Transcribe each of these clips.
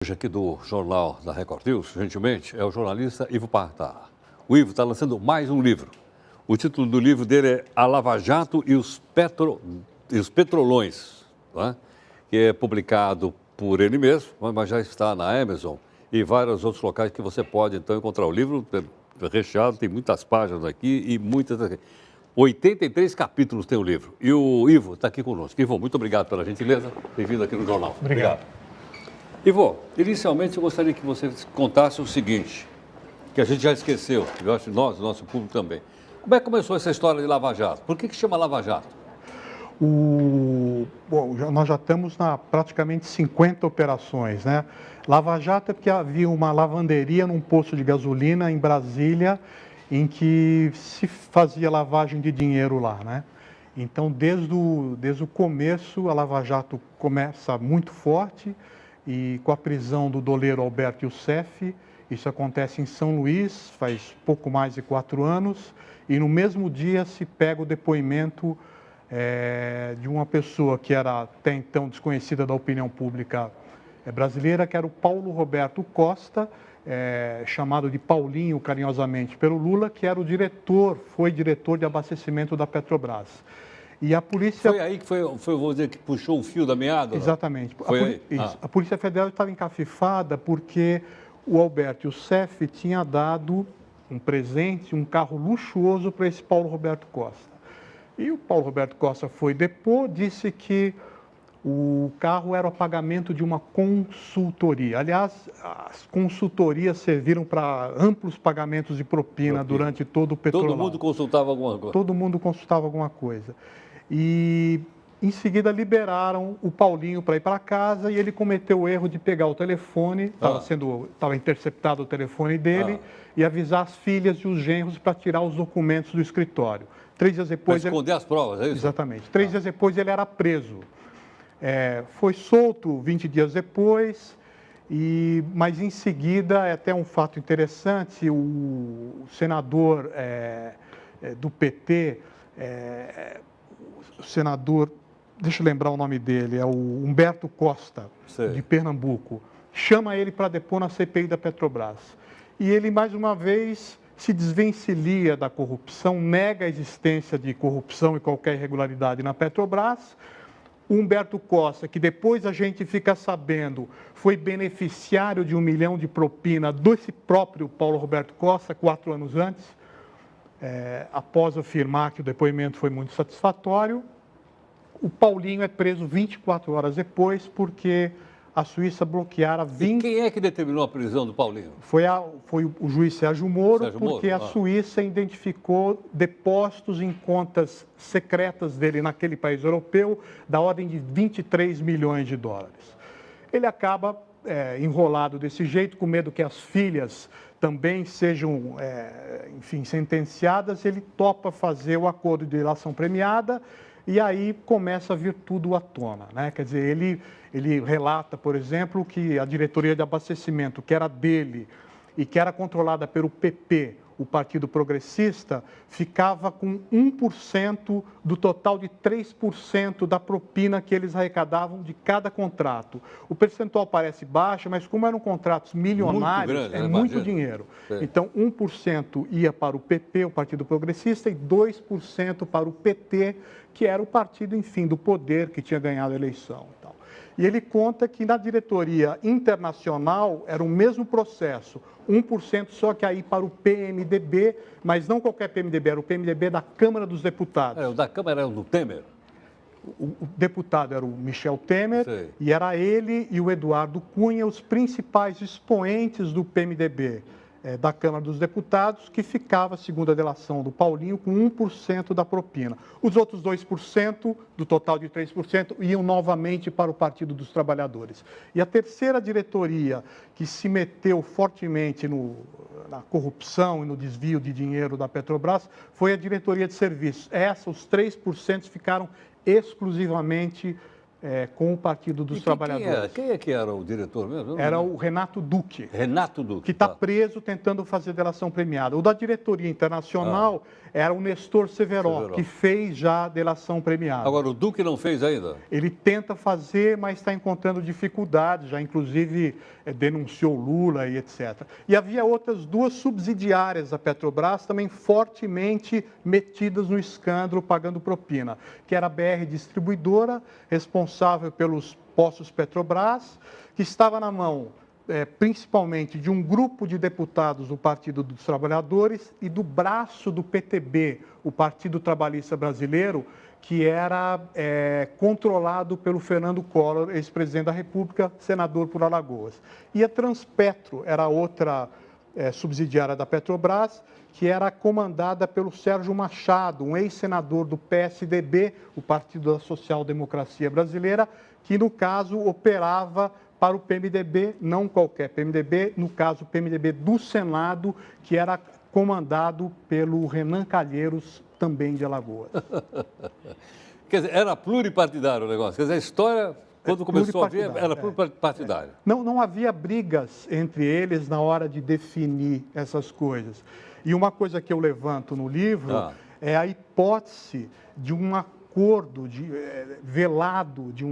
Hoje aqui do Jornal da Record News, gentilmente, é o jornalista Ivo Parta. O Ivo está lançando mais um livro. O título do livro dele é A Lava Jato e os Petrolões, não é? Que é publicado por ele mesmo, mas já está na Amazon e vários outros locais que você pode, então, encontrar o livro recheado, tem muitas páginas aqui e muitas... 83 capítulos tem o livro. E o Ivo está aqui conosco. Ivo, muito obrigado pela gentileza. Bem-vindo aqui no jornal. Obrigado. Ivo, inicialmente eu gostaria que você contasse o seguinte, que a gente já esqueceu, eu acho nós, o nosso público também. Como é que começou essa história de Lava Jato? Por que chama Lava Jato? Nós já estamos na praticamente 50 operações, né? Lava Jato é porque havia uma lavanderia num posto de gasolina em Brasília, em que se fazia lavagem de dinheiro lá, né? Então, desde o começo, a Lava Jato começa muito forte, e com a prisão do doleiro Alberto Youssef, isso acontece em São Luís, faz pouco mais de 4 anos, e no mesmo dia se pega o depoimento de uma pessoa que era até então desconhecida da opinião pública brasileira, que era o Paulo Roberto Costa, chamado de Paulinho carinhosamente pelo Lula, que era foi diretor de abastecimento da Petrobras. E a polícia... Foi aí que vou dizer, que puxou o fio da meada? Exatamente. Foi aí? Isso. A Polícia Federal estava encafifada porque o Alberto Youssef tinha dado um presente, um carro luxuoso para esse Paulo Roberto Costa. E o Paulo Roberto Costa foi depor, disse que o carro era o pagamento de uma consultoria. Aliás, as consultorias serviram para amplos pagamentos de propina durante todo o petróleo. Todo mundo consultava alguma coisa? Todo mundo consultava alguma coisa. E, em seguida, liberaram o Paulinho para ir para casa e ele cometeu o erro de pegar o telefone, estava interceptado o telefone dele, e avisar as filhas e os genros para tirar os documentos do escritório. 3 dias depois... Para esconder as provas, é isso? Exatamente. 3 dias depois ele era preso. Foi solto 20 dias depois, mas em seguida, é até um fato interessante, o senador do PT... o senador, deixa eu lembrar o nome dele, é o Humberto Costa, de Pernambuco, chama ele para depor na CPI da Petrobras. E ele, mais uma vez, se desvencilha da corrupção, nega a existência de corrupção e qualquer irregularidade na Petrobras. O Humberto Costa, que depois a gente fica sabendo, foi beneficiário de 1 milhão de propina desse próprio Paulo Roberto Costa, 4 anos antes, após afirmar que o depoimento foi muito satisfatório. O Paulinho é preso 24 horas depois, porque a Suíça bloqueara 20... E quem é que determinou a prisão do Paulinho? Foi o juiz Sérgio Moro, porque a Suíça identificou depósitos em contas secretas dele naquele país europeu, da ordem de 23 milhões de dólares. Ele acaba enrolado desse jeito, com medo que as filhas também sejam, sentenciadas. Ele topa fazer o acordo de delação premiada e aí começa a vir tudo à tona, né? Quer dizer, ele relata, por exemplo, que a diretoria de abastecimento, que era dele e que era controlada pelo PP, o Partido Progressista, ficava com 1% do total de 3% da propina que eles arrecadavam de cada contrato. O percentual parece baixo, mas como eram contratos milionários, muito grande, muito dinheiro. Sim. Então, 1% ia para o PP, o Partido Progressista, e 2% para o PT, que era o partido, enfim, do poder, que tinha ganhado a eleição. E ele conta que na diretoria internacional era o mesmo processo, 1% só que aí para o PMDB, mas não qualquer PMDB, era o PMDB da Câmara dos Deputados. O da Câmara era o do Temer? O deputado era o Michel Temer, e era ele e o Eduardo Cunha os principais expoentes do PMDB. Da Câmara dos Deputados, que ficava, segundo a delação do Paulinho, com 1% da propina. Os outros 2%, do total de 3%, iam novamente para o Partido dos Trabalhadores. E a terceira diretoria que se meteu fortemente na corrupção e no desvio de dinheiro da Petrobras foi a diretoria de serviços. Os 3% ficaram exclusivamente com o Partido dos Trabalhadores. Quem é que era o diretor mesmo? Era o Renato Duque. Renato Duque. Que está preso tentando fazer delação premiada. O da diretoria internacional era o Nestor Severo, que fez já delação premiada. Agora, o Duque não fez ainda? Ele tenta fazer, mas está encontrando dificuldades, já inclusive denunciou Lula e etc. E havia outras duas subsidiárias da Petrobras também fortemente metidas no escândalo, pagando propina, que era a BR Distribuidora, responsável pelos postos Petrobras, que estava na mão principalmente de um grupo de deputados do Partido dos Trabalhadores e do braço do PTB, o Partido Trabalhista Brasileiro, que era controlado pelo Fernando Collor, ex-presidente da República, senador por Alagoas. E a Transpetro era outra subsidiária da Petrobras, que era comandada pelo Sérgio Machado, um ex-senador do PSDB, o Partido da Social Democracia Brasileira, que, no caso, operava para o PMDB, não qualquer PMDB, no caso, o PMDB do Senado, que era comandado pelo Renan Calheiros, também de Alagoas. Quer dizer, era pluripartidário o negócio. Quer dizer, a história, quando começou a ver, era pluripartidária. Não havia brigas entre eles na hora de definir essas coisas. E uma coisa que eu levanto no livro é a hipótese de um acordo velado, de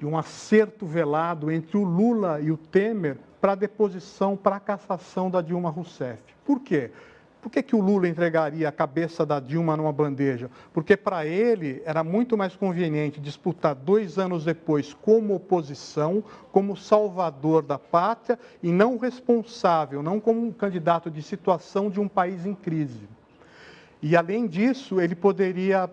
um acerto velado entre o Lula e o Temer para a deposição, para a cassação da Dilma Rousseff. Por quê? Por que o Lula entregaria a cabeça da Dilma numa bandeja? Porque para ele era muito mais conveniente disputar 2 anos depois como oposição, como salvador da pátria e não responsável, não como um candidato de situação de um país em crise. E, além disso, ele poderia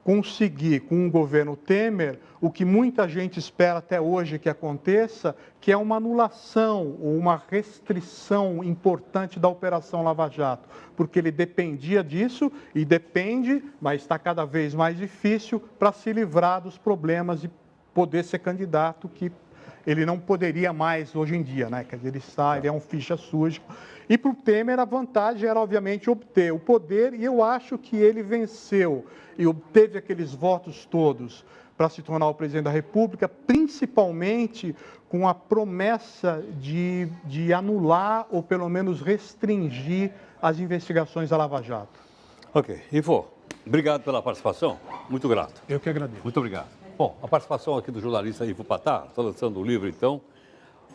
conseguir, com o governo Temer, o que muita gente espera até hoje que aconteça, que é uma anulação ou uma restrição importante da Operação Lava Jato, porque ele dependia disso e depende, mas está cada vez mais difícil para se livrar dos problemas de poder ser candidato, que ele não poderia mais hoje em dia, né? Quer dizer, ele é um ficha suja. E para o Temer a vantagem era, obviamente, obter o poder, e eu acho que ele venceu e obteve aqueles votos todos para se tornar o presidente da República, principalmente com a promessa de anular ou pelo menos restringir as investigações da Lava Jato. Ok. Ivo, obrigado pela participação. Muito grato. Eu que agradeço. Muito obrigado. Bom, a participação aqui do jornalista Ivo Patá, está lançando o livro, então,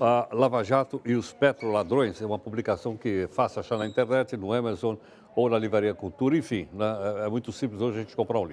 a Lava Jato e os Petroladrões. É uma publicação que é fácil achar na internet, no Amazon ou na Livraria Cultura, enfim, né? É muito simples hoje a gente comprar um livro.